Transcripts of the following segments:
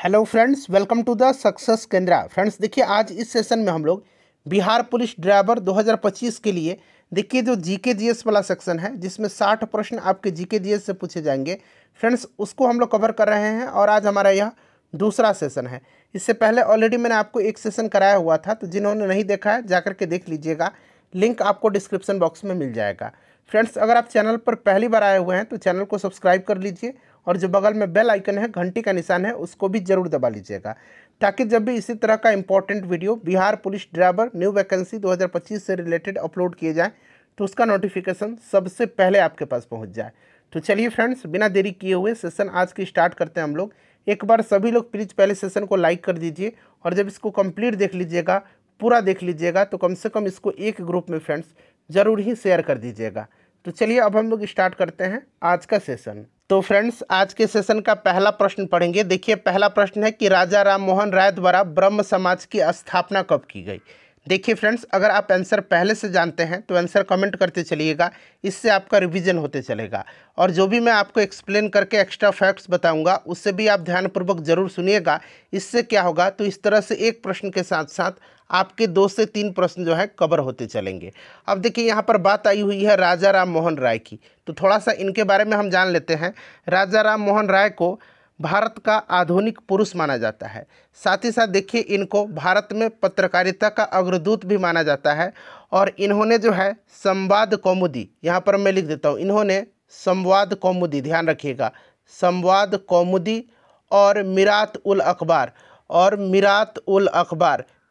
Hello friends, welcome to the success Kendra. Friends देखिए, आज इस सेशन में हम लोग बिहार पुलिस ड्राइवर 2025 के लिए देखिए जो जीके जीएस वाला सेक्शन है, जिसमें 60 प्रश्न आपके जीके जीएस से पूछे जाएंगे। फ्रेंड्स उसको हम लोग कवर कर रहे हैं और आज हमारा यह दूसरा सेशन है। इससे पहले ऑलरेडी मैंने आपको एक सेशन कराया हुआ था, तो जिन्होंने नहीं देखा है जाकर के देख लीजिएगा, लिंक आपको डिस्क्रिप्शन बॉक्स में मिल जाएगा। फ्रेंड्स अगर आप चैनल पर पहली बार आए हुए हैं तो चैनल को सब्सक्राइब कर लीजिए और जो बगल में बेल आइकन है, घंटी का निशान है, उसको भी जरूर दबा लीजिएगा, ताकि जब भी इसी तरह का important video Bihar police driver new vacancy 2025 से रिलेटेड अपलोड किए जाए तो उसका नोटिफिकेशन सबसे पहले आपके पास पहुंच जाए। तो चलिए फ्रेंड्स, बिना देरी किए हुए सेशन आज की स्टार्ट करते हैं हम लोग। एक बार सभी लोग प्लीज़ पहले सेशन को लाइक कर दीजिए और जब इसको कंप्लीट देख लीजिएगा, पूरा देख लीजिएगा, तो कम से कम इसको एक ग्रुप में फ्रेंड्स ज़रूर ही शेयर कर दीजिएगा। तो चलिए अब हम लोग स्टार्ट करते हैं आज का सेशन। तो फ्रेंड्स आज के सेशन का पहला प्रश्न पढ़ेंगे। देखिए पहला प्रश्न है कि राजा राम मोहन राय द्वारा ब्रह्म समाज की स्थापना कब की गई। देखिए फ्रेंड्स, अगर आप आंसर पहले से जानते हैं तो आंसर कमेंट करते चलिएगा, इससे आपका रिवीजन होते चलेगा। और जो भी मैं आपको एक्सप्लेन करके एक्स्ट्रा फैक्ट्स बताऊंगा उससे भी आप ध्यानपूर्वक जरूर सुनिएगा। इससे क्या होगा, तो इस तरह से एक प्रश्न के साथ साथ आपके 2 से 3 प्रश्न जो है कवर होते चलेंगे। अब देखिए यहाँ पर बात आई हुई है राजा राम मोहन राय की, तो थोड़ा सा इनके बारे में हम जान लेते हैं। राजा राम मोहन राय को भारत का आधुनिक पुरुष माना जाता है। साथ ही साथ देखिए इनको भारत में पत्रकारिता का अग्रदूत भी माना जाता है। और इन्होंने जो है संवाद कौमुदी, यहाँ पर मैं लिख देता हूँ, इन्होंने संवाद कौमुदी, ध्यान रखिएगा, संवाद कौमुदी और मिरात उल अखबार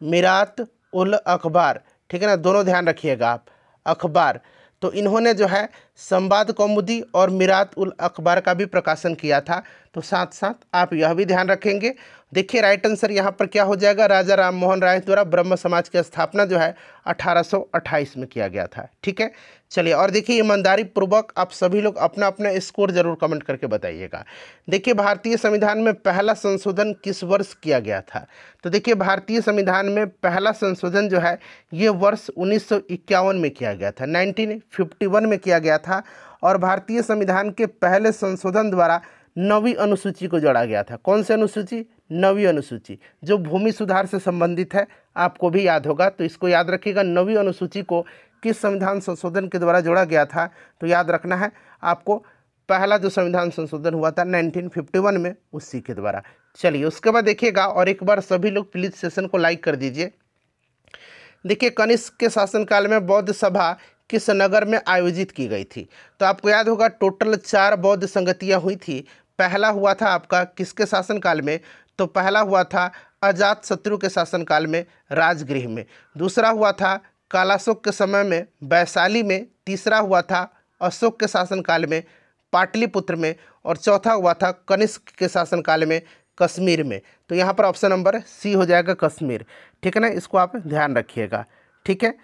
मिरात उल अखबार, ठीक है ना, दोनों ध्यान रखिएगा आप, अखबार। तो इन्होंने जो है संवाद कौमुदी और मिरात उल अखबार का भी प्रकाशन किया था। तो साथ साथ आप यह भी ध्यान रखेंगे। देखिए राइट आंसर यहाँ पर क्या हो जाएगा, राजा राम मोहन राय द्वारा ब्रह्म समाज की स्थापना जो है 1828 में किया गया था। ठीक है, चलिए और देखिए ईमानदारी पूर्वक आप सभी लोग अपना अपना स्कोर जरूर कमेंट करके बताइएगा। देखिए भारतीय संविधान में पहला संशोधन किस वर्ष किया गया था। तो देखिए भारतीय संविधान में पहला संशोधन जो है ये वर्ष 1951 में किया गया था, 1951 में किया गया था। और भारतीय संविधान के पहले संशोधन द्वारा 9वीं अनुसूची को जोड़ा गया था। कौन सी अनुसूची? 9वीं अनुसूची, जो भूमि सुधार से संबंधित है, आपको भी याद होगा, तो इसको याद रखिएगा। 9वीं अनुसूची को किस संविधान संशोधन के द्वारा जोड़ा गया था, तो याद रखना है आपको, पहला जो संविधान संशोधन हुआ था 1951 में, उसी के द्वारा। चलिए उसके बाद देखिएगा, और एक बार सभी लोग प्लीज़ सेशन को लाइक कर दीजिए। देखिए कनिष्क के शासनकाल में बौद्ध सभा किस नगर में आयोजित की गई थी। तो आपको याद होगा टोटल 4 बौद्ध संगतियाँ हुई थी। पहला हुआ था आपका किसके शासनकाल में, तो पहला हुआ था अजात शत्रु के शासनकाल में, राजगृह में। दूसरा हुआ था कालाशोक के समय में, वैशाली में। तीसरा हुआ था अशोक के शासनकाल में, पाटलिपुत्र में। और चौथा हुआ था कनिष्क के शासनकाल में, कश्मीर में। तो यहाँ पर ऑप्शन नंबर सी हो जाएगा, कश्मीर। ठीक है ना, इसको आप ध्यान रखिएगा। ठीक है,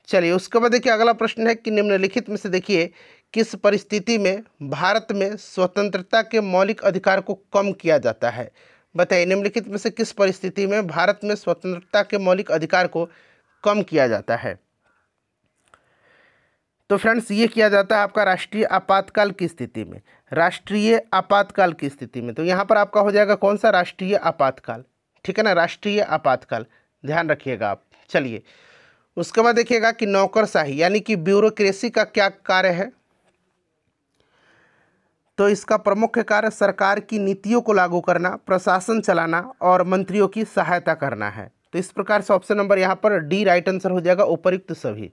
चलिए उसके बाद देखिए अगला प्रश्न है कि निम्नलिखित में से देखिए किस परिस्थिति में भारत में स्वतंत्रता के मौलिक अधिकार को कम किया जाता है। बताइए निम्नलिखित में से किस परिस्थिति में भारत में स्वतंत्रता के मौलिक अधिकार को कम किया जाता है। तो फ्रेंड्स ये किया जाता है आपका राष्ट्रीय आपातकाल की स्थिति में, राष्ट्रीय आपातकाल की स्थिति में। तो यहाँ पर आपका हो जाएगा कौन सा, राष्ट्रीय आपातकाल। ठीक है ना, राष्ट्रीय आपातकाल, ध्यान रखिएगा आप। चलिए उसके बाद देखिएगा कि नौकरशाही यानी कि ब्यूरोक्रेसी का क्या कार्य है। तो इसका प्रमुख कार्य सरकार की नीतियों को लागू करना, प्रशासन चलाना और मंत्रियों की सहायता करना है। तो इस प्रकार से ऑप्शन नंबर यहाँ पर डी राइट आंसर हो जाएगा, उपयुक्त सभी।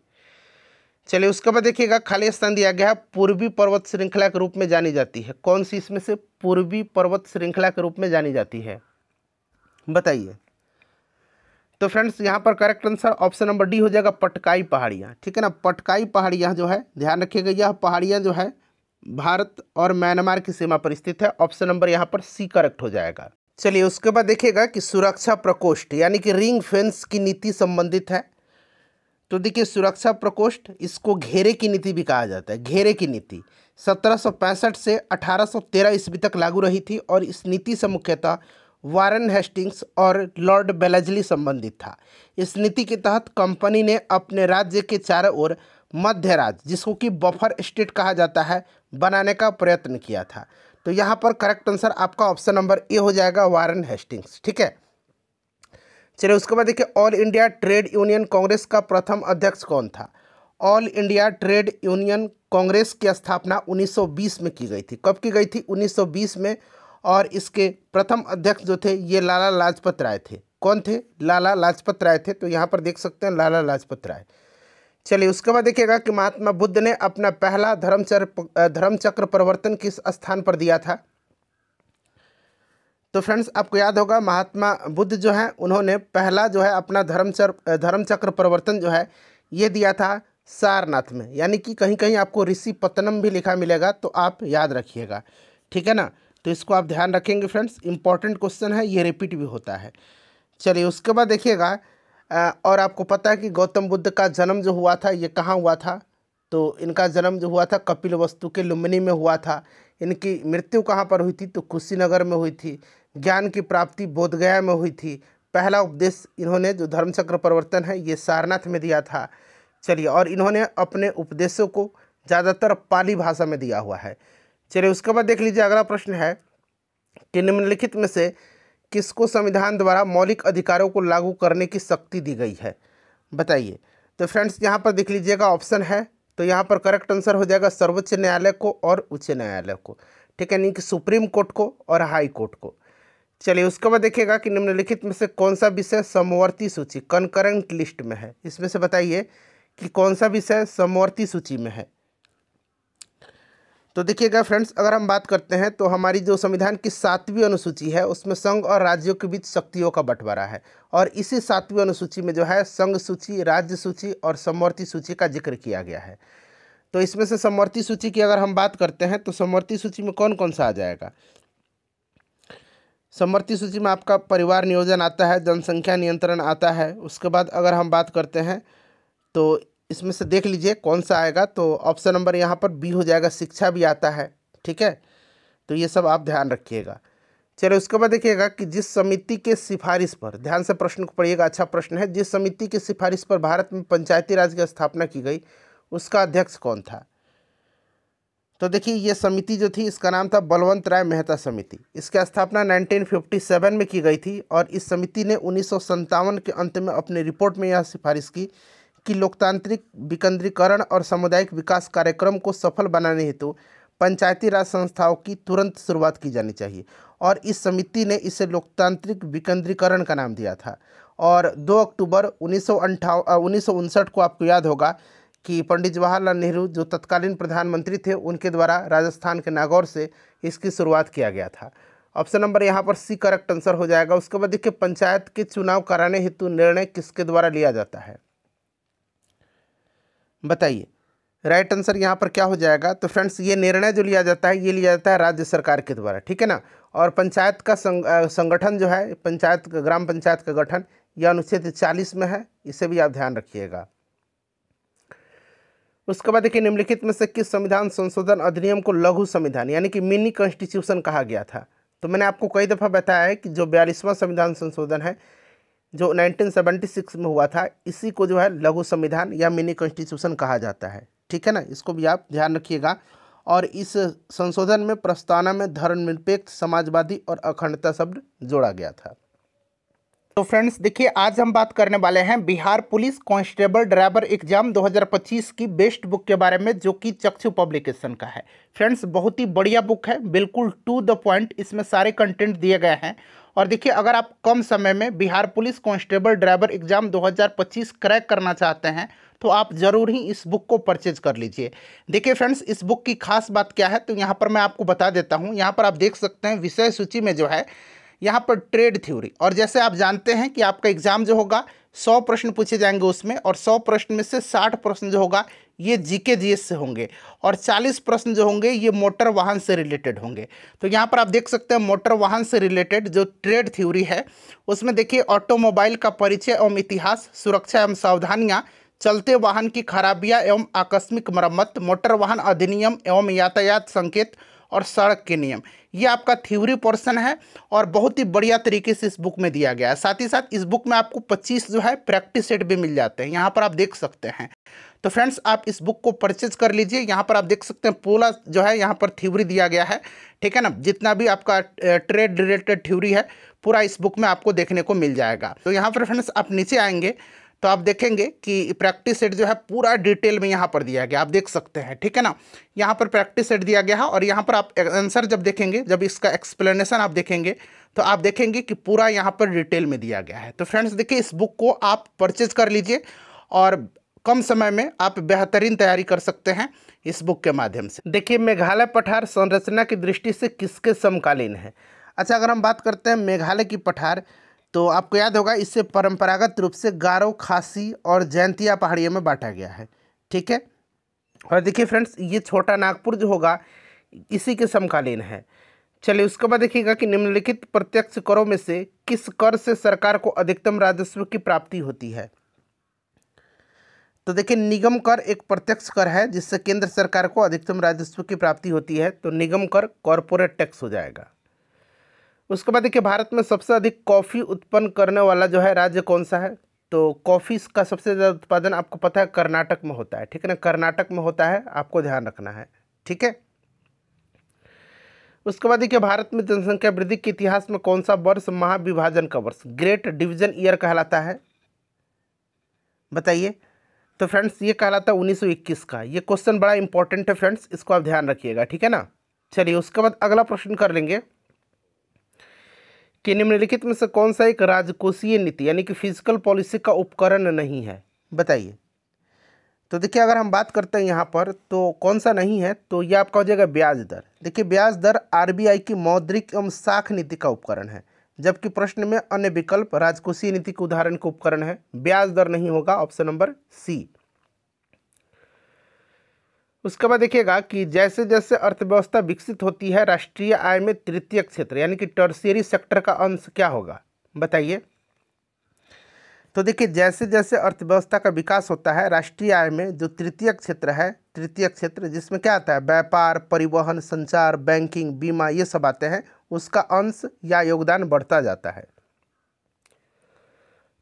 चलिए उसके बाद देखिएगा खाली स्थान दिया गया है, पूर्वी पर्वत श्रृंखला के रूप में जानी जाती है। कौन सी इसमें से पूर्वी पर्वत श्रृंखला के रूप में जानी जाती है, बताइए। तो फ्रेंड्स यहाँ पर correct answer option number D हो जाएगा, पटकाई पहाड़ियाँ। ठीक है ना, पटकाई पहाड़ियाँ जो है, ध्यान रखिएगा, यह पहाड़ियाँ जो है भारत और म्यांमार की सीमा पर स्थित है। ऑप्शन नंबर यहाँ पर सी करेक्ट हो जाएगा। चलिए उसके बाद देखिएगा कि सुरक्षा प्रकोष्ठ यानी कि रिंग फेंस की नीति संबंधित है। तो देखिए सुरक्षा प्रकोष्ठ, इसको घेरे की नीति भी कहा जाता है। घेरे की नीति 1765 से 1813 ईस्वी तक लागू रही थी और इस नीति से मुख्यतः वारेन हेस्टिंग्स और लॉर्ड बेलेजली संबंधित था। इस नीति के तहत कंपनी ने अपने राज्य के चारों ओर मध्य राज्य, जिसको कि बफर स्टेट कहा जाता है, बनाने का प्रयत्न किया था। तो यहाँ पर करेक्ट आंसर आपका ऑप्शन नंबर ए हो जाएगा, वारेन हेस्टिंग्स। ठीक है, चलिए उसके बाद देखिए, all India trade union Congress का प्रथम अध्यक्ष कौन था? All India trade union Congress की स्थापना 1920 में की गई थी। कब की गई थी? 1920 में। और इसके प्रथम अध्यक्ष जो थे ये लाला लाजपत राय थे। कौन थे? लाला लाजपत राय थे। तो यहाँ पर देख सकते हैं लाला लाजपत राय। चलिए उसके बाद देखिएगा कि महात्मा बुद्ध ने अपना पहला धर्मचक्र परिवर्तन किस स्थान पर दिया था? तो फ्रेंड्स आपको याद होगा, महात्मा बुद्ध जो है उन्होंने पहला जो है अपना धर्मचक्र परिवर्तन जो है ये दिया था सारनाथ में। यानी कि कहीं कहीं आपको ऋषि पत्तनम भी लिखा मिलेगा, तो आप याद रखिएगा। ठीक है ना, तो इसको आप ध्यान रखेंगे फ्रेंड्स, इंपॉर्टेंट क्वेश्चन है, ये रिपीट भी होता है। चलिए उसके बाद देखिएगा, और आपको पता है कि गौतम बुद्ध का जन्म जो हुआ था ये कहाँ हुआ था? तो इनका जन्म जो हुआ था कपिलवस्तु के लुम्बिनी में हुआ था। इनकी मृत्यु कहाँ पर हुई थी? तो कुशीनगर में हुई थी। ज्ञान की प्राप्ति बोधगया में हुई थी। पहला उपदेश इन्होंने जो धर्मचक्र परिवर्तन है ये सारनाथ में दिया था। चलिए, और इन्होंने अपने उपदेशों को ज़्यादातर पाली भाषा में दिया हुआ है। चलिए उसके बाद देख लीजिए, अगला प्रश्न है कि निम्नलिखित में से किसको संविधान द्वारा मौलिक अधिकारों को लागू करने की शक्ति दी गई है? बताइए। तो फ्रेंड्स यहाँ पर देख लीजिएगा, ऑप्शन है, तो यहाँ पर करेक्ट आंसर हो जाएगा सर्वोच्च न्यायालय को और उच्च न्यायालय को। ठीक है, यानी कि सुप्रीम कोर्ट को और हाई कोर्ट को। चलिए उसके बाद देखिएगा कि निम्नलिखित में से कौन सा विषय समवर्ती सूची कंकरेंट लिस्ट में है? इसमें से बताइए कि कौन सा विषय समवर्ती सूची में है। तो देखिएगा फ्रेंड्स, अगर हम बात करते हैं तो हमारी जो संविधान की 7वीं अनुसूची है उसमें संघ और राज्यों के बीच शक्तियों का बंटवारा है। और इसी 7वीं अनुसूची में जो है संघ सूची, राज्य सूची और समवर्ती सूची का जिक्र किया गया है। तो इसमें से समवर्ती सूची की अगर हम बात करते हैं तो समवर्ती सूची में कौन कौन सा आ जाएगा? समवर्ती सूची में आपका परिवार नियोजन आता है, जनसंख्या नियंत्रण आता है। उसके बाद अगर हम बात करते हैं तो इसमें से देख लीजिए कौन सा आएगा। तो ऑप्शन नंबर यहाँ पर बी हो जाएगा, शिक्षा भी आता है। ठीक है, तो ये सब आप ध्यान रखिएगा। चलिए उसके बाद देखिएगा कि जिस समिति के सिफारिश पर, ध्यान से प्रश्न को पढ़िएगा, अच्छा प्रश्न है, जिस समिति की सिफारिश पर भारत में पंचायती राज की स्थापना की गई उसका अध्यक्ष कौन था? तो देखिए ये समिति जो थी इसका नाम था बलवंत राय मेहता समिति। इसकी स्थापना 1957 में की गई थी और इस समिति ने 1957 के अंत में अपनी रिपोर्ट में यह सिफारिश की कि लोकतांत्रिक विकेंद्रीकरण और सामुदायिक विकास कार्यक्रम को सफल बनाने हेतु पंचायती राज संस्थाओं की तुरंत शुरुआत की जानी चाहिए। और इस समिति ने इसे लोकतांत्रिक विकेंद्रीकरण का नाम दिया था। और 2 अक्टूबर 1959 को आपको याद होगा कि पंडित जवाहरलाल नेहरू जो तत्कालीन प्रधानमंत्री थे उनके द्वारा राजस्थान के नागौर से इसकी शुरुआत किया गया था। ऑप्शन नंबर यहाँ पर सी करेक्ट आंसर हो जाएगा। उसके बाद देखिए, पंचायत के चुनाव कराने हेतु निर्णय किसके द्वारा लिया जाता है? बताइए, राइट आंसर यहाँ पर क्या हो जाएगा? तो फ्रेंड्स ये निर्णय जो लिया जाता है ये लिया जाता है राज्य सरकार के द्वारा। ठीक है ना, और पंचायत का संगठन जो है, पंचायत ग्राम पंचायत का गठन, यह अनुच्छेद 40 में है, इसे भी आप ध्यान रखिएगा। उसके बाद देखिए, निम्नलिखित में से किस संविधान संशोधन अधिनियम को लघु संविधान यानी कि मिनी कॉन्स्टिट्यूशन कहा गया था? तो मैंने आपको कई दफ़ा बताया है कि जो 42वां संविधान संशोधन है जो 1976 में हुआ था, इसी को जो है लघु संविधान या मिनी कॉन्स्टिट्यूशन कहा जाता है। ठीक है ना, इसको भी आप ध्यान रखिएगा। और इस संशोधन में प्रस्तावना में धर्मनिरपेक्ष, समाजवादी और अखंडता शब्द जोड़ा गया था। तो फ्रेंड्स देखिए, आज हम बात करने वाले हैं Bihar police constable driver exam 2025 की बेस्ट बुक के बारे में, जो कि चक्षु पब्लिकेशन का है। फ्रेंड्स बहुत ही बढ़िया बुक है, बिल्कुल टू द पॉइंट, इसमें सारे कंटेंट दिए गए हैं। और देखिए, अगर आप कम समय में Bihar police constable driver exam 2025 crack करना चाहते हैं तो आप ज़रूर ही इस बुक को परचेज कर लीजिए। देखिए फ्रेंड्स, इस बुक की खास बात क्या है तो यहाँ पर मैं आपको बता देता हूँ। यहाँ पर आप देख सकते हैं विषय सूची में जो है यहाँ पर ट्रेड थ्योरी, और जैसे आप जानते हैं कि आपका एग्जाम जो होगा 100 प्रश्न पूछे जाएंगे उसमें, और 100 प्रश्न में से 60 प्रश्न जो होगा ये जीके जीएस से होंगे, और 40 प्रश्न जो होंगे ये मोटर वाहन से रिलेटेड होंगे। तो यहाँ पर आप देख सकते हैं मोटर वाहन से रिलेटेड जो ट्रेड थ्योरी है उसमें देखिए ऑटोमोबाइल का परिचय एवं इतिहास, सुरक्षा एवं सावधानियाँ, चलते वाहन की खराबियाँ एवं आकस्मिक मरम्मत, मोटर वाहन अधिनियम एवं यातायात संकेत और सड़क के नियम, ये आपका थ्योरी पोर्शन है और बहुत ही बढ़िया तरीके से इस बुक में दिया गया है। साथ ही साथ इस बुक में आपको 25 जो है प्रैक्टिस सेट भी मिल जाते हैं, यहाँ पर आप देख सकते हैं। तो फ्रेंड्स आप इस बुक को परचेज कर लीजिए। यहाँ पर आप देख सकते हैं पूरा जो है यहाँ पर थ्योरी दिया गया है। ठीक है ना। जितना भी आपका ट्रेड रिलेटेड थ्योरी है पूरा इस बुक में आपको देखने को मिल जाएगा। तो यहाँ पर फ्रेंड्स आप नीचे आएंगे तो आप देखेंगे कि प्रैक्टिस सेट जो है पूरा डिटेल में यहाँ पर दिया गया, आप देख सकते हैं, ठीक है ना। यहाँ पर प्रैक्टिस सेट दिया गया है और यहाँ पर आप आंसर जब देखेंगे, जब इसका एक्सप्लेनेशन आप देखेंगे तो आप देखेंगे कि पूरा यहाँ पर डिटेल में दिया गया है। तो फ्रेंड्स देखिए, इस बुक को आप परचेज कर लीजिए और कम समय में आप बेहतरीन तैयारी कर सकते हैं इस बुक के माध्यम से। देखिए, मेघालय पठार संरचना की दृष्टि से किसके समकालीन है। अच्छा, अगर हम बात करते हैं मेघालय की पठार, तो आपको याद होगा इसे परंपरागत रूप से गारो, खासी और जयंतिया पहाड़ियों में बांटा गया है, ठीक है। और देखिए फ्रेंड्स, ये छोटा नागपुर जो होगा इसी के समकालीन है। चलिए, उसके बाद देखिएगा कि निम्नलिखित प्रत्यक्ष करों में से किस कर से सरकार को अधिकतम राजस्व की प्राप्ति होती है। तो देखिए, निगम कर एक प्रत्यक्ष कर है जिससे केंद्र सरकार को अधिकतम राजस्व की प्राप्ति होती है, तो निगम कर कॉरपोरेट टैक्स हो जाएगा। उसके बाद देखिए, भारत में सबसे अधिक कॉफ़ी उत्पन्न करने वाला जो है राज्य कौन सा है। तो कॉफ़ी का सबसे ज़्यादा उत्पादन आपको पता है कर्नाटक में होता है, ठीक है ना, कर्नाटक में होता है, आपको ध्यान रखना है, ठीक है। उसके बाद देखिए, भारत में जनसंख्या वृद्धि के इतिहास में कौन सा वर्ष महाविभाजन का वर्ष, ग्रेट डिवीजन ईयर कहलाता है, बताइए। तो फ्रेंड्स ये कहलाता है 1921 का। ये क्वेश्चन बड़ा इंपॉर्टेंट है फ्रेंड्स, इसको आप ध्यान रखिएगा, ठीक है ना। चलिए, उसके बाद अगला प्रश्न कर लेंगे कि निम्नलिखित में से कौन सा एक राजकोषीय नीति यानी कि फिजिकल पॉलिसी का उपकरण नहीं है, बताइए। तो देखिए, अगर हम बात करते हैं यहाँ पर तो कौन सा नहीं है, तो ये आपका हो जाएगा ब्याज दर। देखिए, ब्याज दर आरबीआई की मौद्रिक एवं साख नीति का उपकरण है, जबकि प्रश्न में अन्य विकल्प राजकोषीय नीति के उदाहरण के उपकरण है। ब्याज दर नहीं होगा, ऑप्शन नंबर सी। उसके बाद देखिएगा कि जैसे जैसे अर्थव्यवस्था विकसित होती है, राष्ट्रीय आय में तृतीय क्षेत्र यानी कि टर्शियरी सेक्टर का अंश क्या होगा, बताइए। तो देखिए, जैसे जैसे अर्थव्यवस्था का विकास होता है, राष्ट्रीय आय में जो तृतीय क्षेत्र है, तृतीय क्षेत्र जिसमें क्या आता है, व्यापार, परिवहन, संचार, बैंकिंग, बीमा, ये सब आते हैं, उसका अंश या योगदान बढ़ता जाता है,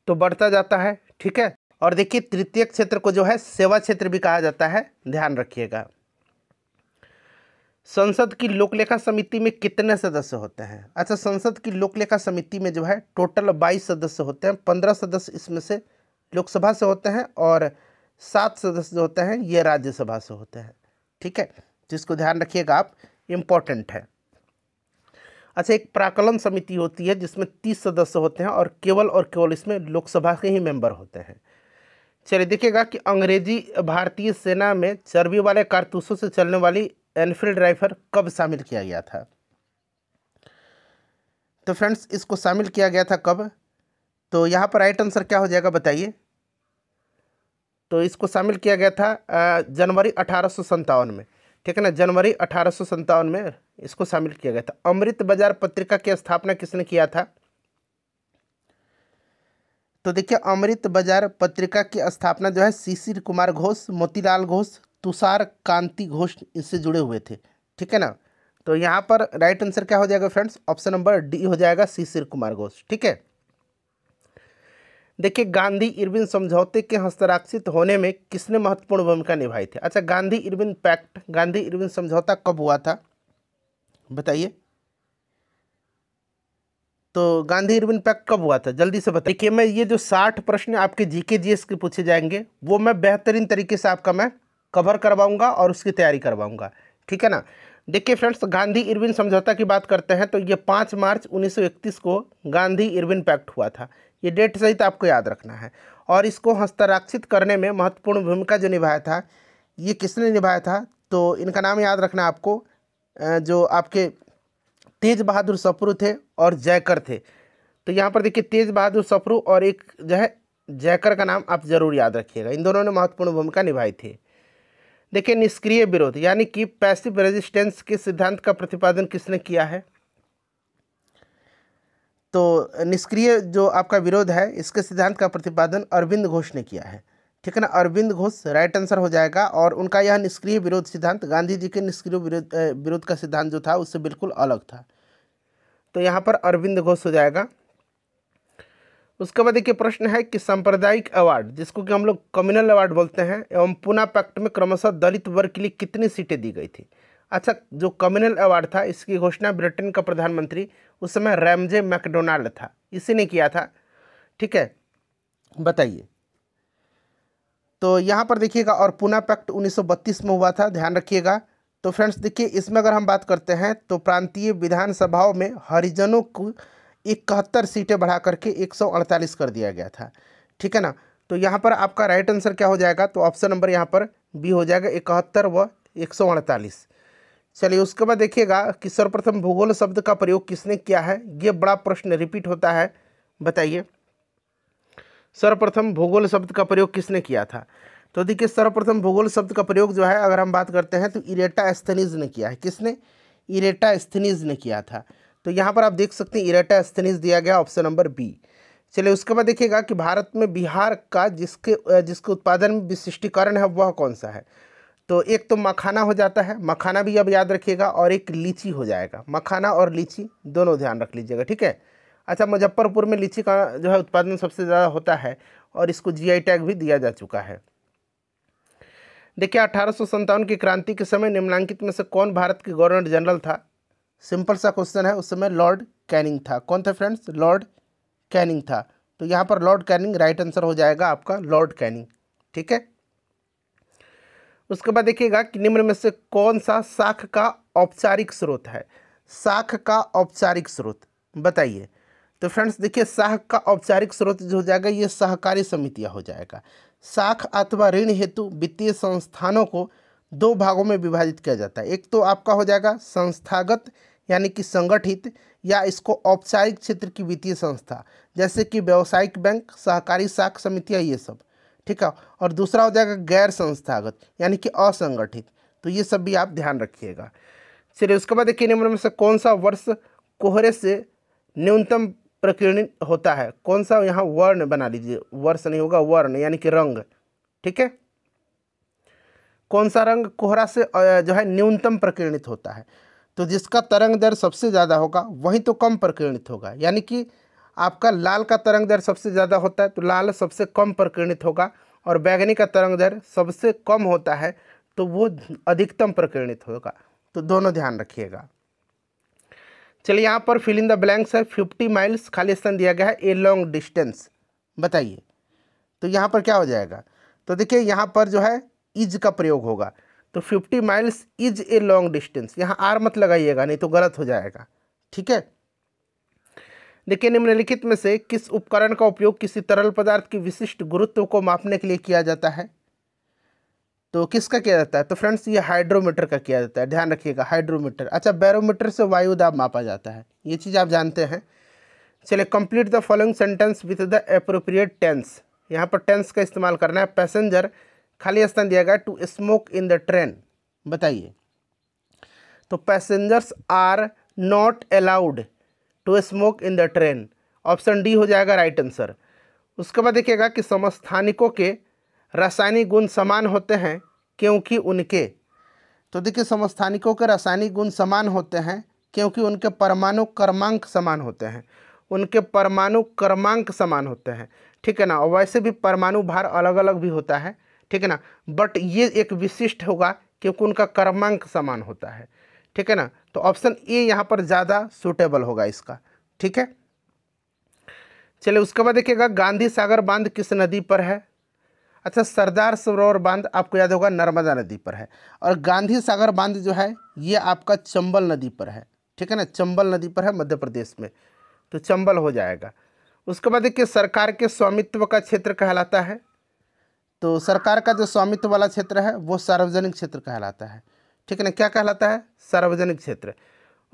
तो बढ़ता जाता है, ठीक है। और देखिए, तृतीय क्षेत्र को जो है सेवा क्षेत्र भी कहा जाता है, ध्यान रखिएगा। संसद की लोकलेखा समिति में कितने सदस्य होते हैं। अच्छा, संसद की लोकलेखा समिति में जो है टोटल 22 सदस्य होते हैं। 15 सदस्य इसमें से लोकसभा से होते हैं और 7 सदस्य जो होते हैं ये राज्यसभा से होते हैं, ठीक है, जिसको ध्यान रखिएगा आप, इम्पोर्टेंट है। अच्छा, एक प्राक्कलन समिति होती है जिसमें 30 सदस्य होते हैं और केवल इसमें लोकसभा के ही मेंबर होते हैं। चलिए, देखिएगा कि अंग्रेजी भारतीय सेना में चर्बी वाले कारतूसों से चलने वाली एनफील्ड राइफल कब शामिल किया गया था। तो फ्रेंड्स, इसको शामिल किया गया था कब, तो यहाँ पर राइट आंसर क्या हो जाएगा, बताइए। तो इसको शामिल किया गया था जनवरी 1857 में, ठीक है ना, जनवरी 1857 में इसको शामिल किया गया था। अमृत बाजार पत्रिका की स्थापना किसने किया था। तो देखिए, अमृत बाजार पत्रिका की स्थापना जो है शिशिर कुमार घोष, मोतीलाल घोष, तुषार कांति घोष इससे जुड़े हुए थे, ठीक है ना। तो यहाँ पर राइट आंसर क्या हो जाएगा फ्रेंड्स, ऑप्शन नंबर डी हो जाएगा, शिशिर कुमार घोष, ठीक है। देखिए, गांधी इरविन समझौते के हस्ताक्षरित होने में किसने महत्वपूर्ण भूमिका निभाई थी। अच्छा, Gandhi Irwin pact, Gandhi Irwin समझौता कब हुआ था, बताइए। तो गांधी इरविन पैक्ट कब हुआ था, जल्दी से बताइए। देखिए, मैं ये जो 60 प्रश्न आपके जीके जीएस के पूछे जाएंगे वो मैं बेहतरीन तरीके से आपका मैं कवर करवाऊंगा और उसकी तैयारी करवाऊंगा, ठीक है ना। देखिए फ्रेंड्स, गांधी इरविन समझौता की बात करते हैं तो ये 5 मार्च 1931 को गांधी इरविन पैक्ट हुआ था। ये डेट सहित आपको याद रखना है। और इसको हस्ताक्षरित करने में महत्वपूर्ण भूमिका जो निभाया था, ये किसने निभाया था, तो इनका नाम याद रखना आपको, जो आपके तेज बहादुर सप्रू थे और जयकर थे। तो यहाँ पर देखिए, तेज बहादुर सप्रू और एक जो है जयकर का नाम आप जरूर याद रखिएगा, इन दोनों ने महत्वपूर्ण भूमिका निभाई थी। देखिए, निष्क्रिय विरोध यानी कि पैसिव रेजिस्टेंस के सिद्धांत का प्रतिपादन किसने किया है। तो निष्क्रिय जो आपका विरोध है इसके सिद्धांत का प्रतिपादन अरविंद घोष ने किया है, ठीक है ना, अरविंद घोष राइट आंसर हो जाएगा। और उनका यह निष्क्रिय विरोध सिद्धांत गांधी जी के निष्क्रिय विरोध का सिद्धांत जो था उससे बिल्कुल अलग था, तो यहाँ पर अरविंद घोष हो जाएगा। उसके बाद देखिए, प्रश्न है कि सांप्रदायिक अवार्ड जिसको कि हम लोग कम्युनल अवार्ड बोलते हैं एवं पूना पैक्ट में क्रमशः दलित वर्ग के लिए कितनी सीटें दी गई थी। अच्छा, जो कम्युनल अवार्ड था इसकी घोषणा ब्रिटेन का प्रधानमंत्री उस समय रैमजे मैकडोनाल्ड था, इसी ने किया था। ठीक है, बताइए। तो यहाँ पर देखिएगा, और पूना पैक्ट 1932 में हुआ था, ध्यान रखिएगा। तो फ्रेंड्स देखिए, इसमें अगर हम बात करते हैं तो प्रांतीय विधानसभाओं में हरिजनों को 71 सीटें बढ़ा करके 148 कर दिया गया था। ठीक है ना। तो यहाँ पर आपका राइट आंसर क्या हो जाएगा, तो ऑप्शन नंबर यहाँ पर बी हो जाएगा, 71 व 148। चलिए, उसके बाद देखिएगा कि सर्वप्रथम भूगोल शब्द का प्रयोग किसने किया है। ये बड़ा प्रश्न रिपीट होता है, बताइए सर्वप्रथम भूगोल शब्द का प्रयोग किसने किया था। तो देखिए, सर्वप्रथम भूगोल शब्द का प्रयोग जो है अगर हम बात करते हैं तो इरेटास्थनीज ने किया है। किसने? इरेटास्थनीज ने किया था। तो यहाँ पर आप देख सकते हैं इरेटास्थनीज दिया गया, ऑप्शन नंबर बी। चलिए, उसके बाद देखिएगा कि भारत में बिहार का जिसके उत्पादन में विशिष्टीकरण है वह कौन सा है। तो एक तो मखाना हो जाता है, मखाना भी अब याद रखिएगा, और एक लीची हो जाएगा। मखाना और लीची दोनों ध्यान रख लीजिएगा, ठीक है। अच्छा, मुजफ्फरपुर में लीची का जो है उत्पादन सबसे ज़्यादा होता है और इसको जीआई टैग भी दिया जा चुका है। देखिए, 1857 की क्रांति के समय निम्नलिखित में से कौन भारत के गवर्नर जनरल था। सिंपल सा क्वेश्चन है, उस समय लॉर्ड कैनिंग था। कौन था फ्रेंड्स? लॉर्ड कैनिंग था। तो यहाँ पर लॉर्ड कैनिंग राइट आंसर हो जाएगा आपका, लॉर्ड कैनिंग। ठीक है, उसके बाद देखिएगा कि निम्न में से कौन सा साख का औपचारिक स्रोत है। साख का औपचारिक स्रोत बताइए। तो फ्रेंड्स देखिए, साख का औपचारिक स्रोत जो हो जाएगा ये सहकारी समितियां हो जाएगा। साख अथवा ऋण हेतु वित्तीय संस्थानों को दो भागों में विभाजित किया जाता है। एक तो आपका हो जाएगा संस्थागत यानी कि संगठित, या इसको औपचारिक क्षेत्र की वित्तीय संस्था जैसे कि व्यावसायिक बैंक, सहकारी साख समितियाँ, ये सब। ठीक है, और दूसरा हो जाएगा गैर संस्थागत यानी कि असंगठित। तो ये सब भी आप ध्यान रखिएगा। चलिए, उसके बाद देखिए निम्न में से कौन सा वर्ष कोहरे से न्यूनतम प्रकीर्णित होता है। कौन सा, यहाँ वर्ण बना लीजिए, वर्ष नहीं होगा, वर्ण यानी कि रंग। ठीक है, कौन सा रंग कोहरा से जो है न्यूनतम प्रकीर्णित होता है। तो जिसका तरंग दर सबसे ज़्यादा होगा वही तो कम प्रकीर्णित होगा। यानी कि आपका लाल का तरंग दर सबसे ज़्यादा होता है तो लाल सबसे कम प्रकीर्णित होगा, और बैगनी का तरंग दर सबसे कम होता है तो वो अधिकतम प्रकीर्णित होगा। तो दोनों ध्यान रखिएगा। चलिए, यहाँ पर फिल इन द ब्लैंक्स है। 50 माइल्स खाली स्थान दिया गया है, ए लॉन्ग डिस्टेंस। बताइए, तो यहाँ पर क्या हो जाएगा। तो देखिए, यहाँ पर जो है इज का प्रयोग होगा। तो 50 miles is a long distance, यहाँ आर मत लगाइएगा नहीं तो गलत हो जाएगा। ठीक है, देखिए निम्नलिखित में से किस उपकरण का उपयोग किसी तरल पदार्थ की विशिष्ट गुरुत्व को मापने के लिए किया जाता है। तो किसका किया जाता है। तो फ्रेंड्स ये हाइड्रोमीटर का किया जाता है, ध्यान रखिएगा, हाइड्रोमीटर। अच्छा, बैरोमीटर से वायु दाब मापा जाता है, ये चीज़ आप जानते हैं। चलिए, complete the following sentence with the appropriate tense. यहाँ पर टेंस का इस्तेमाल करना है। पैसेंजर खाली स्थान दिया गया to smoke in the train. बताइए, तो passengers are not allowed to smoke in the train, option D हो जाएगा राइट आंसर। उसके बाद देखिएगा कि समस्थानिकों के रासायनिक गुण समान होते हैं क्योंकि उनके। तो देखिए, समस्थानिकों के रासायनिक गुण समान होते हैं क्योंकि उनके परमाणु क्रमांक समान होते हैं। उनके परमाणु क्रमांक समान होते हैं, ठीक है ना। और वैसे भी परमाणु भार अलग अलग भी होता है, ठीक है ना, बट ये एक विशिष्ट होगा क्योंकि उनका क्रमांक समान होता है, ठीक है ना। तो ऑप्शन ए यहाँ पर ज़्यादा सूटेबल होगा इसका। ठीक है, चलिए, उसके बाद देखिएगा गांधी सागर बांध किस नदी पर है। अच्छा, सरदार सरोवर बांध आपको याद होगा नर्मदा नदी पर है, और गांधी सागर बांध जो है ये आपका चंबल नदी पर है, ठीक है ना, चंबल नदी पर है मध्य प्रदेश में, तो चंबल हो जाएगा। उसके बाद देखिए, सरकार के स्वामित्व का क्षेत्र कहलाता है। तो सरकार का जो स्वामित्व वाला क्षेत्र है वो सार्वजनिक क्षेत्र कहलाता है, ठीक है ना। क्या कहलाता है? सार्वजनिक क्षेत्र।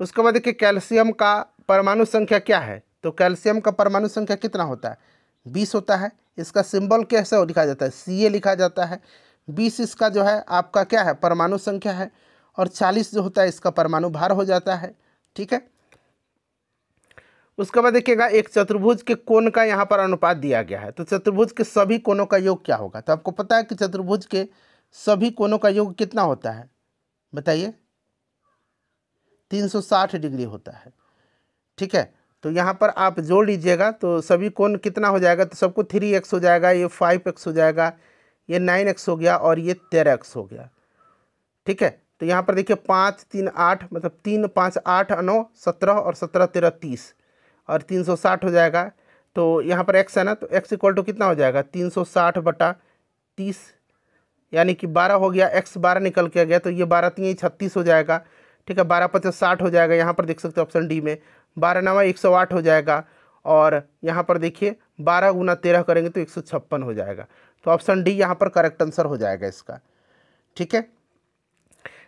उसके बाद देखिए, कैल्शियम का परमाणु संख्या क्या है। तो कैल्शियम का परमाणु संख्या कितना होता है? 20 होता है। इसका सिंबल कैसे लिखा जाता है? Ca लिखा जाता है। 20 इसका जो है आपका क्या है? परमाणु संख्या है, और 40 जो होता है इसका परमाणु भार हो जाता है, ठीक है। उसके बाद देखिएगा, एक चतुर्भुज के कोण का यहाँ पर अनुपात दिया गया है। तो चतुर्भुज के सभी कोणों का योग क्या होगा? तो आपको पता है कि चतुर्भुज के सभी कोणों का योग कितना होता है, बताइए? 360 डिग्री होता है, ठीक है। तो यहाँ पर आप जोड़ लीजिएगा तो सभी कोण कितना हो जाएगा? तो सबको 3x हो जाएगा, ये 5x हो जाएगा, ये 9x हो गया, और ये 13x हो गया, ठीक है। तो यहाँ पर देखिए 5 3 8 मतलब 3 5 8 9 17 और 17 13 30 और 360 हो जाएगा। तो यहाँ पर x है ना, तो x इक्वल टू कितना हो जाएगा 360/30, यानी कि 12 हो गया। x 12 निकल के गया तो ये 12 3 36 हो जाएगा। ठीक है, 12 5 60 हो जाएगा। यहाँ पर देख सकते हो ऑप्शन डी में 12 9 108 हो जाएगा। और यहाँ पर देखिए 12 गुना 13 करेंगे तो 156 हो जाएगा। तो ऑप्शन डी यहाँ पर करेक्ट आंसर हो जाएगा इसका। ठीक है,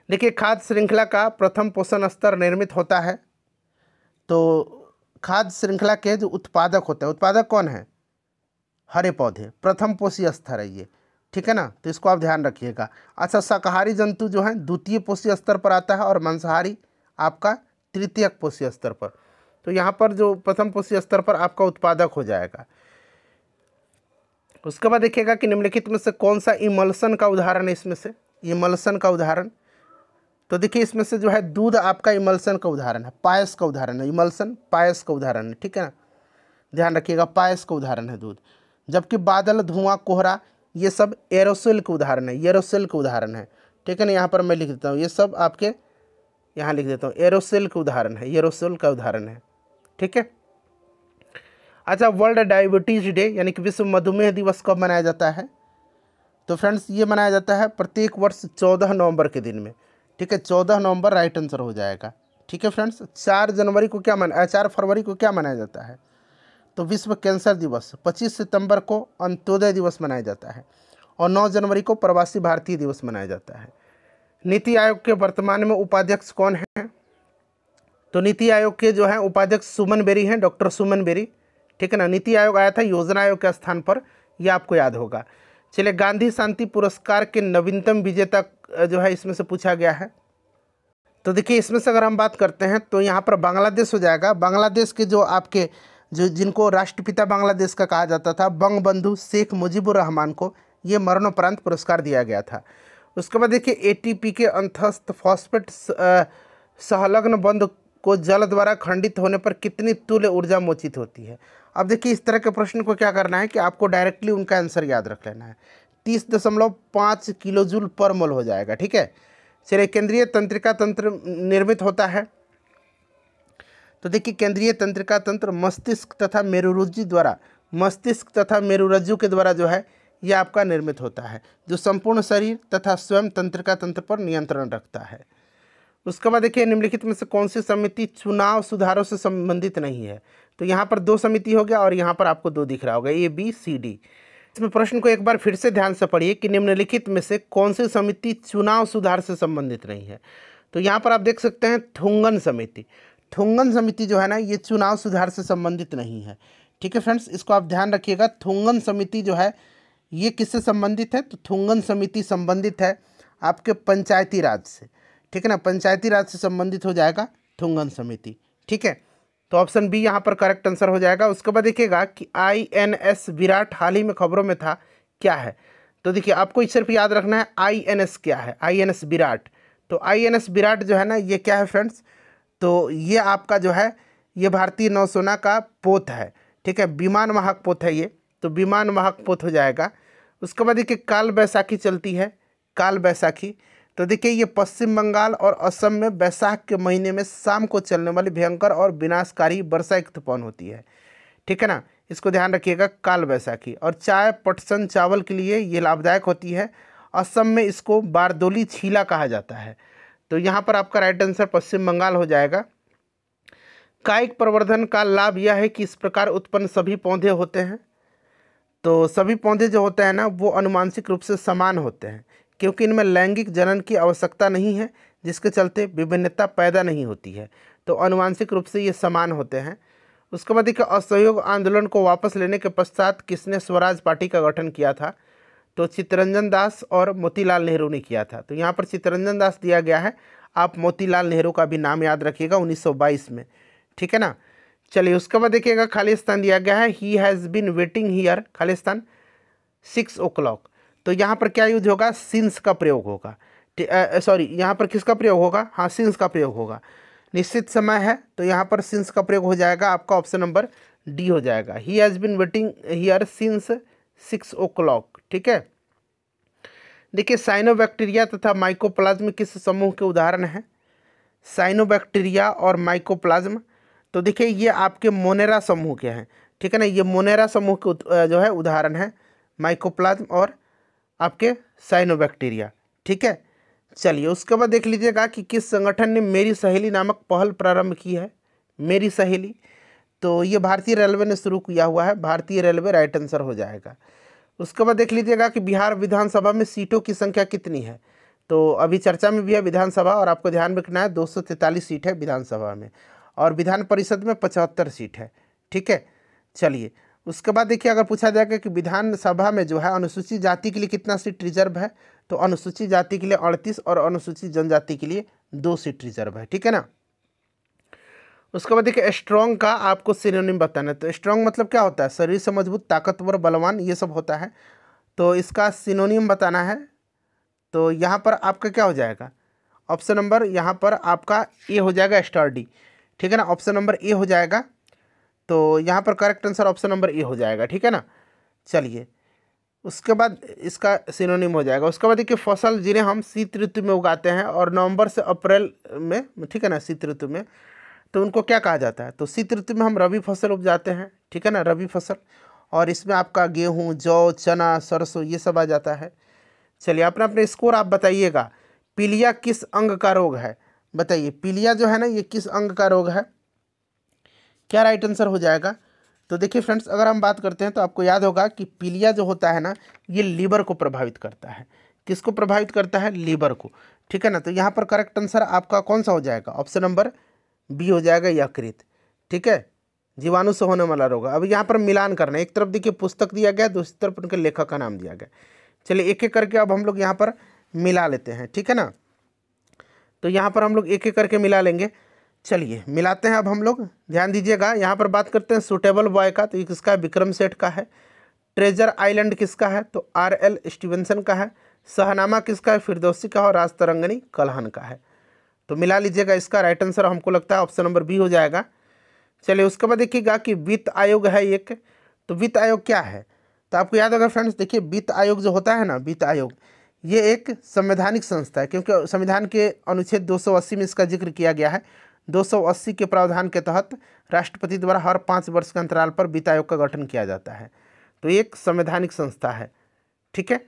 देखिए खाद्य श्रृंखला का प्रथम पोषण स्तर निर्मित होता है। तो खाद्य श्रृंखला के जो उत्पादक होते हैं, उत्पादक कौन है, हरे पौधे, प्रथम पोषी स्तर है ये। ठीक है ना, तो इसको आप ध्यान रखिएगा। अच्छा, शाकाहारी जंतु जो है द्वितीय पोषी स्तर पर आता है और मांसाहारी आपका तृतीयक पोषी स्तर पर। तो यहाँ पर जो प्रथम पोषी स्तर पर आपका उत्पादक हो जाएगा। उसके बाद देखिएगा कि निम्नलिखित में से कौन सा इमल्सन का उदाहरण है, इसमें से इमल्सन का उदाहरण। तो देखिए इसमें से जो है दूध आपका इमल्सन का उदाहरण है, पायस का उदाहरण है। इमल्सन पायस का उदाहरण है। ठीक है ना, ध्यान रखिएगा, पायस का उदाहरण है दूध। जबकि बादल, धुआं, कोहरा ये सब एरोसोल के उदाहरण है, एरोसोल के उदाहरण है। ठीक है ना, यहाँ पर मैं लिख देता हूँ, ये सब आपके यहाँ लिख देता हूँ, एरोसोल के उदाहरण है, एरोसोल का उदाहरण है। ठीक है, अच्छा, वर्ल्ड डायबिटीज डे यानी कि विश्व मधुमेह दिवस कब मनाया जाता है? तो फ्रेंड्स ये मनाया जाता है प्रत्येक वर्ष 14 नवंबर के दिन में। ठीक है, 14 नवंबर राइट आंसर हो जाएगा। ठीक है फ्रेंड्स, 4 फरवरी को क्या मनाया जाता है? तो विश्व कैंसर दिवस। 25 सितंबर को अंत्योदय दिवस मनाया जाता है और 9 जनवरी को प्रवासी भारतीय दिवस मनाया जाता है। नीति आयोग के वर्तमान में उपाध्यक्ष कौन है? तो नीति आयोग के जो है उपाध्यक्ष सुमन बेरी हैं, डॉक्टर सुमन बेरी। ठीक है ना, नीति आयोग आया था योजना आयोग के स्थान पर, यह आपको याद होगा। चलिए, गांधी शांति पुरस्कार के नवीनतम विजेता जो है इसमें से पूछा गया है। तो देखिए इसमें से अगर हम बात करते हैं तो यहाँ पर बांग्लादेश हो जाएगा। बांग्लादेश के जो आपके जिनको राष्ट्रपिता बांग्लादेश का कहा जाता था, बंगबंधु शेख मुजीबुर रहमान को ये मरणोपरांत पुरस्कार दिया गया था। उसके बाद देखिए एटीपी के अंतस्थ फॉस्फेट संलग्न बंध को जल द्वारा खंडित होने पर कितनी तुल्य ऊर्जा मोचित होती है? अब देखिए इस तरह के प्रश्न को क्या करना है कि आपको डायरेक्टली उनका आंसर याद रख लेना है। 30.5 किलोजूल पर मोल हो जाएगा। ठीक है, चलिए, केंद्रीय तंत्रिका तंत्र निर्मित होता है। तो देखिए केंद्रीय तंत्रिका तंत्र मस्तिष्क तथा मेरुरज्जु के द्वारा जो है ये आपका निर्मित होता है, जो संपूर्ण शरीर तथा स्वयं तंत्रिका तंत्र पर नियंत्रण रखता है। उसके बाद देखिए निम्नलिखित में से कौन सी समिति चुनाव सुधारों से संबंधित नहीं है? तो यहाँ पर 2 समिति हो गया और यहाँ पर आपको 2 दिख रहा होगा, ABCD। इसमें प्रश्न को एक बार फिर से ध्यान से पढ़िए कि निम्नलिखित में से कौन सी समिति चुनाव सुधार से संबंधित नहीं है? तो यहाँ पर आप देख सकते हैं थुंगन समिति। थुंगन समिति जो है ना ये चुनाव सुधार से संबंधित नहीं है। ठीक है फ्रेंड्स, इसको आप ध्यान रखिएगा। थुंगन समिति जो है ये किससे संबंधित है? तो थुंगन समिति संबंधित है आपके पंचायती राज से। ठीक है ना, पंचायती राज से संबंधित हो जाएगा थुंगन समिति। ठीक है, तो ऑप्शन बी यहाँ पर करेक्ट आंसर हो जाएगा। उसके बाद देखिएगा कि INS विराट हाल ही में खबरों में था, क्या है? तो देखिए आपको सिर्फ याद रखना है INS क्या है, INS विराट। तो INS विराट जो है ना ये क्या है फ्रेंड्स? तो ये आपका जो है ये भारतीय नौसेना का पोत है। ठीक है, विमान वाहक पोत है ये, तो विमान वाहक पोत हो जाएगा। उसके बाद देखिए काल बैसाखी चलती है, काल बैसाखी। तो देखिए ये पश्चिम बंगाल और असम में बैसाख के महीने में शाम को चलने वाली भयंकर और विनाशकारी वर्षा एक तूफान होती है। ठीक है ना, इसको ध्यान रखिएगा, काल बैसाखी। और चाय पटसन चावल के लिए ये लाभदायक होती है। असम में इसको बारदोली छीला कहा जाता है। तो यहाँ पर आपका राइट आंसर पश्चिम बंगाल हो जाएगा। कायिक प्रवर्धन का लाभ यह है कि इस प्रकार उत्पन्न सभी पौधे होते हैं। तो सभी पौधे जो होते हैं ना वो अनुवांशिक रूप से समान होते हैं, क्योंकि इनमें लैंगिक जनन की आवश्यकता नहीं है, जिसके चलते विभिन्नता पैदा नहीं होती है। तो अनुवांशिक रूप से ये समान होते हैं। उसके बाद देखिए असहयोग आंदोलन को वापस लेने के पश्चात किसने स्वराज पार्टी का गठन किया था? तो चित्तरंजन दास और मोतीलाल नेहरू ने किया था। तो यहाँ पर चित्तरंजन दास दिया गया है, आप मोतीलाल नेहरू का भी नाम याद रखिएगा 1922 में। ठीक है ना, चलिए उसके बाद देखिएगा खालिस्तान दिया गया है, he has been waiting here, Khalistan 6 o'clock। तो यहाँ पर क्या यूज होगा? सिंस का प्रयोग होगा। सॉरी, यहाँ पर किसका प्रयोग होगा? हाँ, सिंस का प्रयोग होगा। निश्चित समय है तो यहाँ पर सिंस का प्रयोग हो जाएगा, आपका ऑप्शन नंबर डी हो जाएगा। He has been waiting here since 6 o'clock। ठीक है, देखिए साइनोबैक्टीरिया तथा माइकोप्लाज्म किस समूह के उदाहरण हैं? साइनोबैक्टीरिया और माइकोप्लाज्म, तो देखिए ये आपके मोनेरा समूह के हैं, ठीक है ना। ये मोनेरा समूह के जो है उदाहरण है, माइकोप्लाज्म और आपके साइनोबैक्टीरिया, ठीक है। चलिए उसके बाद देख लीजिएगा कि किस संगठन ने मेरी सहेली नामक पहल प्रारंभ की है। मेरी सहेली, तो ये भारतीय रेलवे ने शुरू किया हुआ है, भारतीय रेलवे राइट आंसर हो जाएगा। उसके बाद देख लीजिएगा कि बिहार विधानसभा में सीटों की संख्या कितनी है। तो अभी चर्चा में भी है विधानसभा, और आपको ध्यान रखना है 243 सीट है विधानसभा में, और विधान परिषद में 75 सीट है, ठीक है। चलिए उसके बाद देखिए अगर पूछा जाएगा कि विधानसभा में जो है अनुसूचित जाति के लिए कितना सीट रिजर्व है, तो अनुसूचित जाति के लिए 38 और अनुसूचित जनजाति के लिए 2 सीट रिजर्व है, ठीक है ना। उसके बाद देखिए स्ट्रॉन्ग का आपको सिनोनिम बताना है। तो स्ट्रॉन्ग मतलब क्या होता है? शरीर से मजबूत, ताकतवर, बलवान, ये सब होता है। तो इसका सिनोनिम बताना है। तो यहाँ पर आपका क्या हो जाएगा? ऑप्शन नंबर यहाँ पर आपका ए हो जाएगा, स्टर्डी, ठीक है ना। ऑप्शन नंबर ए हो जाएगा। तो यहाँ पर correct answer option number A हो जाएगा, ठीक है ना। चलिए उसके बाद इसका सिनोनिम हो जाएगा। उसके बाद देखिए फसल जिन्हें हम शीत ऋतु में उगाते हैं और नवंबर से अप्रैल में, ठीक है ना, शीत ऋतु में, तो उनको क्या कहा जाता है? तो शीत ऋतु में हम रबी फसल उपजाते हैं, ठीक है ना, रबी फसल, और इसमें आपका गेहूँ, जौ, चना, सरसों ये सब आ जाता है। चलिए अपना अपने स्कोर आप बताइएगा। पीलिया किस अंग का रोग है? बताइए पीलिया जो है ना ये किस अंग का रोग है? क्या राइट आंसर हो जाएगा? तो देखिए फ्रेंड्स अगर हम बात करते हैं तो आपको याद होगा कि पीलिया जो होता है ना ये लीवर को प्रभावित करता है। किसको प्रभावित करता है? लीवर को, ठीक है ना। तो यहाँ पर करेक्ट आंसर आपका कौन सा हो जाएगा? ऑप्शन नंबर बी हो जाएगा, यकृत, ठीक है, जीवाणु से होने वाला रोग। अब यहाँ पर मिलान करना है, एक तरफ देखिए पुस्तक दिया गया, दूसरी तरफ उनके लेखक का नाम दिया गया। चलिए एक एक करके अब हम लोग यहाँ पर मिला लेते हैं, ठीक है ना। तो यहाँ पर हम लोग एक एक करके मिला लेंगे। चलिए मिलाते हैं अब हम लोग, ध्यान दीजिएगा। यहाँ पर बात करते हैं सूटेबल बॉय का, तो ये किसका है? विक्रम सेठ का है। ट्रेजर आइलैंड किसका है? तो आर.एल. स्टीवेंसन का है। शहनामा किसका है? फिरदौसी का, और राज तरंगनी कल्हन का है। तो मिला लीजिएगा, इसका राइट आंसर हमको लगता है ऑप्शन नंबर बी हो जाएगा। चलिए उसके बाद देखिएगा कि वित्त आयोग है एक, तो वित्त आयोग क्या है? तो आपको याद होगा फ्रेंड्स, देखिए वित्त आयोग जो होता है ना, वित्त आयोग ये एक संवैधानिक संस्था है, क्योंकि संविधान के अनुच्छेद 280 में इसका जिक्र किया गया है। 280 के प्रावधान के तहत राष्ट्रपति द्वारा हर 5 वर्ष के अंतराल पर वित्त आयोग का गठन किया जाता है। तो एक संवैधानिक संस्था है, ठीक है।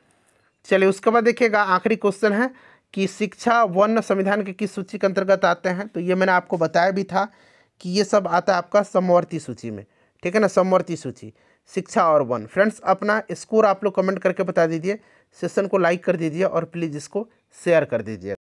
चलिए उसके बाद देखिएगा आखिरी क्वेश्चन है कि शिक्षा वन संविधान के किस सूची के अंतर्गत आते हैं? तो ये मैंने आपको बताया भी था कि ये सब आता है आपका समवर्ती सूची में, ठीक है ना, समवर्ती सूची, शिक्षा और वन। फ्रेंड्स अपना स्कोर आप लोग कमेंट करके बता दीजिए, सेशन को लाइक कर दीजिए और प्लीज़ इसको शेयर कर दीजिए।